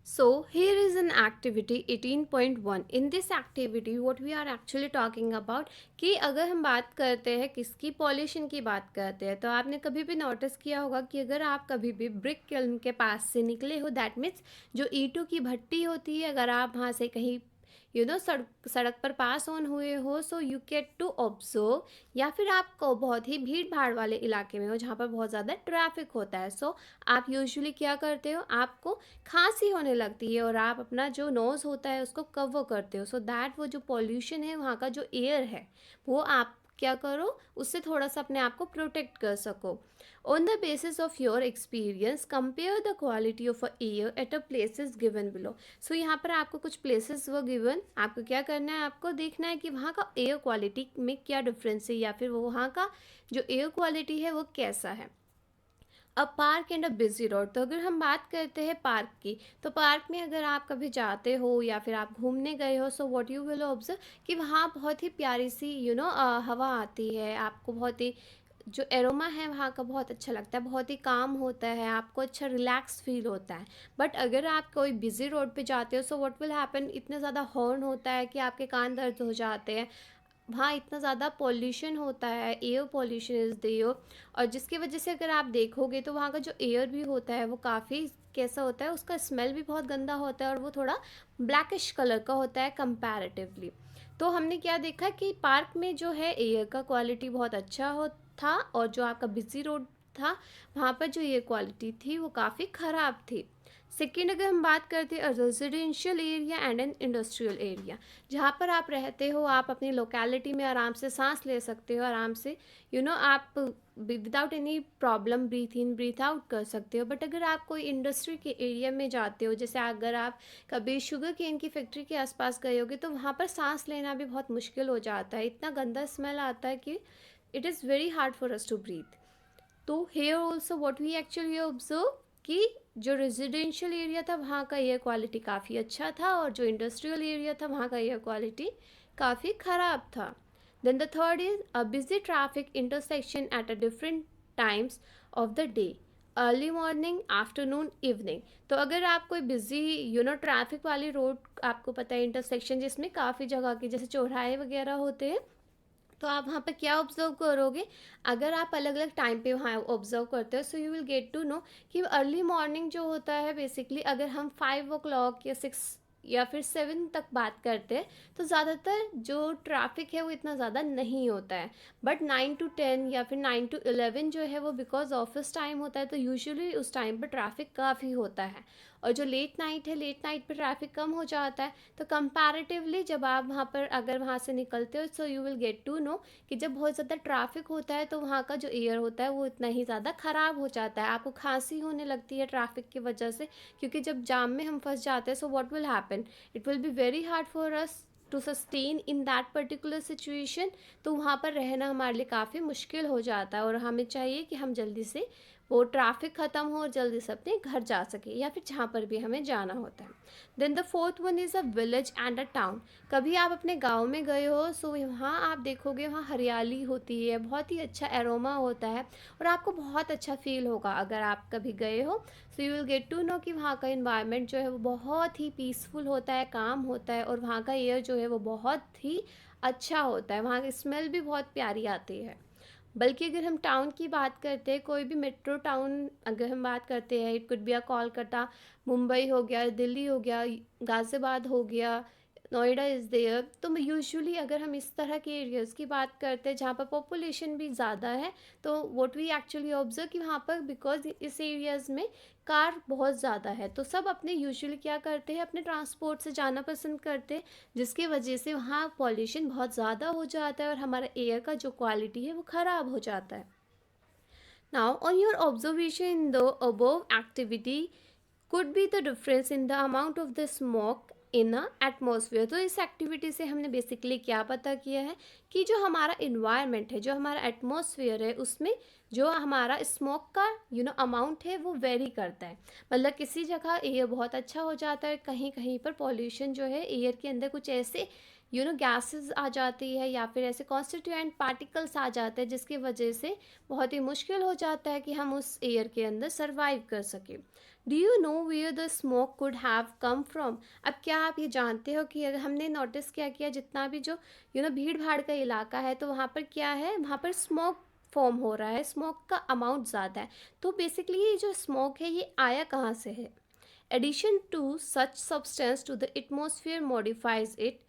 So here is an activity 18.1. In this activity what we are actually talking about कि अगर हम बात करते हैं किसकी पॉल्यूशन की बात करते हैं, तो आपने कभी भी नोटिस किया होगा कि अगर आप कभी भी ब्रिक किल्न के पास से निकले हो, दैट मीन्स जो ईंटों की भट्टी होती है, अगर आप वहाँ से कहीं सड़क पर पास ऑन हुए हो, so you get to observe, या फिर आपको बहुत ही भीड़ भाड़ वाले इलाके में हो जहाँ पर बहुत ज़्यादा ट्रैफिक होता है, सो आप यूजुअली क्या करते हो, आपको खांसी होने लगती है और आप अपना जो नोज़ होता है उसको कवर करते हो, सो दैट वो जो पॉल्यूशन है, वहाँ का जो एयर है, वो आप क्या करो, उससे थोड़ा सा अपने आप को प्रोटेक्ट कर सको. On the basis of your experience, compare the quality of a air at a places given below. So यहाँ पर आपको कुछ places वो given, आपको क्या करना है, आपको देखना है कि वहाँ का एयर क्वालिटी में क्या डिफरेंस है, या फिर वो वहाँ का जो एयर क्वालिटी है वो कैसा है. A park and a busy road. तो अगर हम बात करते हैं पार्क की, तो पार्क में अगर आप कभी जाते हो या फिर आप घूमने गए हो, सो व्हाट यू विल ऑब्जर्व कि वहाँ बहुत ही प्यारी सी हवा आती है, आपको बहुत ही जो एरोमा है वहाँ का बहुत अच्छा लगता है, बहुत ही काम होता है, आपको अच्छा रिलैक्स फील होता है. बट अगर आप कोई बिजी रोड पे जाते हो, सो व्हाट विल हैपन, इतना ज़्यादा हॉर्न होता है कि आपके कान दर्द हो जाते हैं, वहाँ इतना ज़्यादा पॉल्यूशन होता है, एयर पॉल्यूशन इज़ देयर. और जिसकी वजह से अगर आप देखोगे तो वहाँ का जो एयर भी होता है वो काफ़ी कैसा होता है, उसका स्मेल भी बहुत गंदा होता है और वो थोड़ा ब्लैकिश कलर का होता है कंपैरेटिवली. तो हमने क्या देखा कि पार्क में जो है एयर का क्वालिटी बहुत अच्छा हो था, और जो आपका बिजी रोड था वहाँ पर जो एयर क्वालिटी थी वो काफ़ी ख़राब थी. सेकेंड, अगर हम बात करते हैं residential area and an industrial area, जहाँ पर आप रहते हो, आप अपनी लोकेलिटी में आराम से सांस ले सकते हो, आराम से आप विदाउट एनी प्रॉब्लम ब्रीथ इन ब्रीथ आउट कर सकते हो. बट अगर आप कोई इंडस्ट्री के एरिया में जाते हो, जैसे अगर आप कभी शुगर केन की फैक्ट्री के आसपास गए होगे, तो वहाँ पर सांस लेना भी बहुत मुश्किल हो जाता है, इतना गंदा स्मेल आता है कि it is very hard for us to breathe. तो here also what we actually observe कि जो रेजिडेंशियल एरिया था वहाँ का एयर क्वालिटी काफ़ी अच्छा था, और जो इंडस्ट्रियल एरिया था वहाँ का एयर क्वालिटी काफ़ी ख़राब था. Then the third is a busy traffic intersection at a different times of the day, early morning, afternoon, evening. तो अगर आप कोई बिजी ट्रैफिक वाली रोड, आपको पता है इंटरसेक्शन जिसमें काफ़ी जगह के जैसे चौराहे वगैरह होते हैं, तो आप वहाँ पे क्या ऑब्जर्व करोगे, अगर आप अलग अलग टाइम पे वहाँ ऑब्जर्व करते हो, so you will get to know कि अर्ली मॉर्निंग जो होता है, बेसिकली अगर हम 5 o'clock या 6 या फिर 7 तक बात करते हैं, तो ज़्यादातर जो ट्रैफिक है वो इतना ज़्यादा नहीं होता है. बट 9 to 10 या फिर 9 to 11 जो है वो बिकॉज ऑफिस टाइम होता है, तो यूजुअली उस टाइम पर ट्रैफिक काफ़ी होता है. और जो लेट नाइट है, लेट नाइट पर ट्रैफिक कम हो जाता है. तो कंपैरेटिवली जब आप वहाँ पर अगर वहाँ से निकलते हो, so you will get to know कि जब बहुत ज़्यादा ट्रैफिक होता है तो वहाँ का जो एयर होता है वो इतना ही ज़्यादा ख़राब हो जाता है, आपको खांसी होने लगती है ट्रैफिक की वजह से, क्योंकि जब जाम में हम फंस जाते हैं, so what will happen, it will be very hard for us to sustain in that particular situation. तो वहाँ पर रहना हमारे लिए काफ़ी मुश्किल हो जाता है, और हमें चाहिए कि हम जल्दी से वो ट्रैफिक ख़त्म हो और जल्दी से अपने घर जा सके या फिर जहाँ पर भी हमें जाना होता है. Then the fourth one is a village and a town. कभी आप अपने गांव में गए हो, सो वहाँ आप देखोगे वहाँ हरियाली होती है, बहुत ही अच्छा एरोमा होता है, और आपको बहुत अच्छा फील होगा अगर आप कभी गए हो. So you will get to know कि वहाँ का इन्वायरमेंट जो है वो बहुत ही पीसफुल होता है, काम होता है, और वहाँ का एयर जो है वो बहुत ही अच्छा होता है, वहाँ की स्मेल भी बहुत प्यारी आती है. बल्कि अगर हम टाउन की बात करते हैं, कोई भी मेट्रो टाउन अगर हम बात करते हैं, इट कुड बी अ कोलकाता, मुंबई हो गया, दिल्ली हो गया, गाज़ियाबाद हो गया, नोएडा इज़ देयर. तो यूजुअली अगर हम इस तरह के एरियाज़ की बात करते हैं जहाँ पर पॉपुलेशन भी ज़्यादा है, तो व्हाट वी एक्चुअली ऑब्जर्व कि वहाँ पर बिकॉज इस एरियाज़ में कार बहुत ज़्यादा है, तो सब अपने यूजुअली क्या करते हैं, अपने ट्रांसपोर्ट से जाना पसंद करते हैं, जिसकी वजह से वहाँ पॉल्यूशन बहुत ज़्यादा हो जाता है और हमारा एयर का जो क्वालिटी है वो ख़राब हो जाता है. Now on your observation in the above activity could be the difference in the amount of the smoke in a atmosphere. तो इस एक्टिविटी से हमने बेसिकली क्या पता किया है कि जो हमारा इन्वायरमेंट है, जो हमारा एटमॉस्फेयर है, उसमें जो हमारा स्मोक का अमाउंट है वो वेरी करता है. मतलब किसी जगह एयर बहुत अच्छा हो जाता है, कहीं कहीं पर पॉल्यूशन जो है एयर के अंदर कुछ ऐसे गैसेस आ जाती है या फिर ऐसे कॉन्स्टिट्यूएंट पार्टिकल्स आ जाते हैं, जिसकी वजह से बहुत ही मुश्किल हो जाता है कि हम उस एयर के अंदर सर्वाइव कर सकें। Do you know where the smoke could have come from? अब क्या आप ये जानते हो कि अगर हमने नोटिस क्या किया, जितना भी जो भीड़ भाड़ का इलाका है, तो वहाँ पर क्या है, वहाँ पर स्मोक फॉर्म हो रहा है, स्मोक का अमाउंट ज़्यादा है। तो बेसिकली ये जो स्मोक है ये आया कहाँ से है? Addition to such substance to the atmosphere modifies it.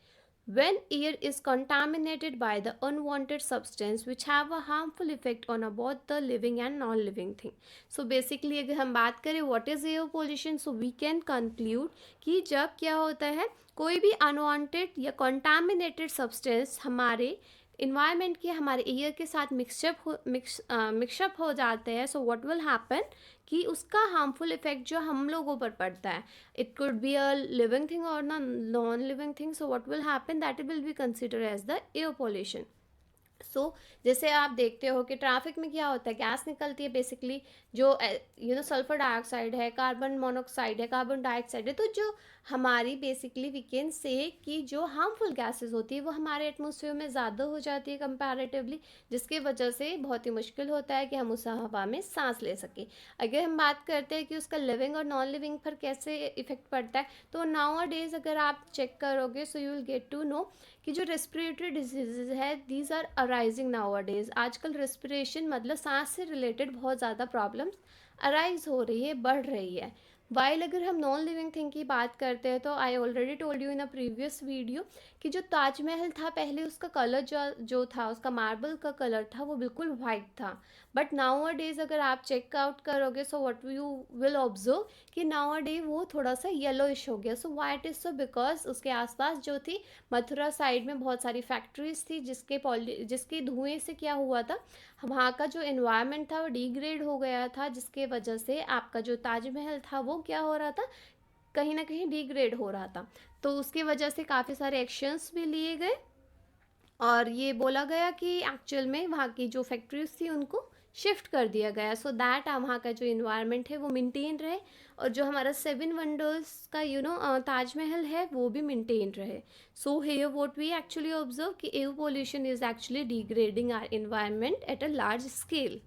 When air is contaminated by the unwanted substance which have a harmful effect on both the living and non-living thing. So basically अगर हम बात करें what is air pollution, so we can conclude कि जब क्या होता है, कोई भी unwanted या contaminated substance हमारे इन्वायरमेंट के, हमारे एयर के साथ मिक्सअप हो जाते हैं, सो व्हाट विल हैपन कि उसका हार्मफुल इफेक्ट जो हम लोगों पर पड़ता है, it could be a living thing और non living thing, so what will happen that will be consider as the air pollution. जैसे आप देखते हो कि ट्रैफिक में क्या होता है, गैस निकलती है बेसिकली, जो सल्फर डाइऑक्साइड है, कार्बन मोनोऑक्साइड है, कार्बन डाइऑक्साइड है, तो जो हमारी बेसिकली वी कैन से कि जो हार्मफुल गैसेस होती है वो हमारे एटमॉस्फेयर में ज़्यादा हो जाती है कंपैरेटिवली, जिसकी वजह से बहुत ही मुश्किल होता है कि हम उस हवा में सांस ले सकें। अगर हम बात करते हैं कि उसका लिविंग और नॉन लिविंग पर कैसे इफेक्ट पड़ता है, तो नाउ डेज अगर आप चेक करोगे so you will get to know कि जो रेस्पिरेटरी डिजीज़ है these are arising nowadays. आजकल रेस्पिरेशन मतलब सांस से रिलेटेड बहुत ज़्यादा प्रॉब्लम्स अराइज हो रही है, बढ़ रही है। वाइल अगर हम नॉन लिविंग थिंग की बात करते हैं, तो I already told you in a previous video कि जो ताजमहल था पहले, उसका कलर जो था, उसका मार्बल का कलर था वो बिल्कुल वाइट था। बट नाउ डेज अगर आप चेकआउट करोगे so what you will observe कि नाउ डे वो थोड़ा सा येलोइश हो गया। So why it is so, because उसके आसपास जो थी मथुरा साइड में बहुत सारी फैक्ट्रीज थी, जिसके धुएं से क्या हुआ था, वहाँ का जो एनवायरनमेंट था वो डिग्रेड हो गया था, जिसके वजह से आपका जो ताजमहल था वो क्या हो रहा था, कहीं ना कहीं डिग्रेड हो रहा था। तो उसकी वजह से काफ़ी सारे एक्शंस भी लिए गए और ये बोला गया कि एक्चुअल में वहाँ की जो फैक्ट्रीज थी उनको शिफ्ट कर दिया गया, सो दैट वहाँ का जो इन्वायरमेंट है वो मेंटेन रहे, और जो हमारा 7 वंडर्स का ताजमहल है वो भी मेंटेन रहे। So here what we actually observe कि air pollution is actually degrading our environment at a large scale.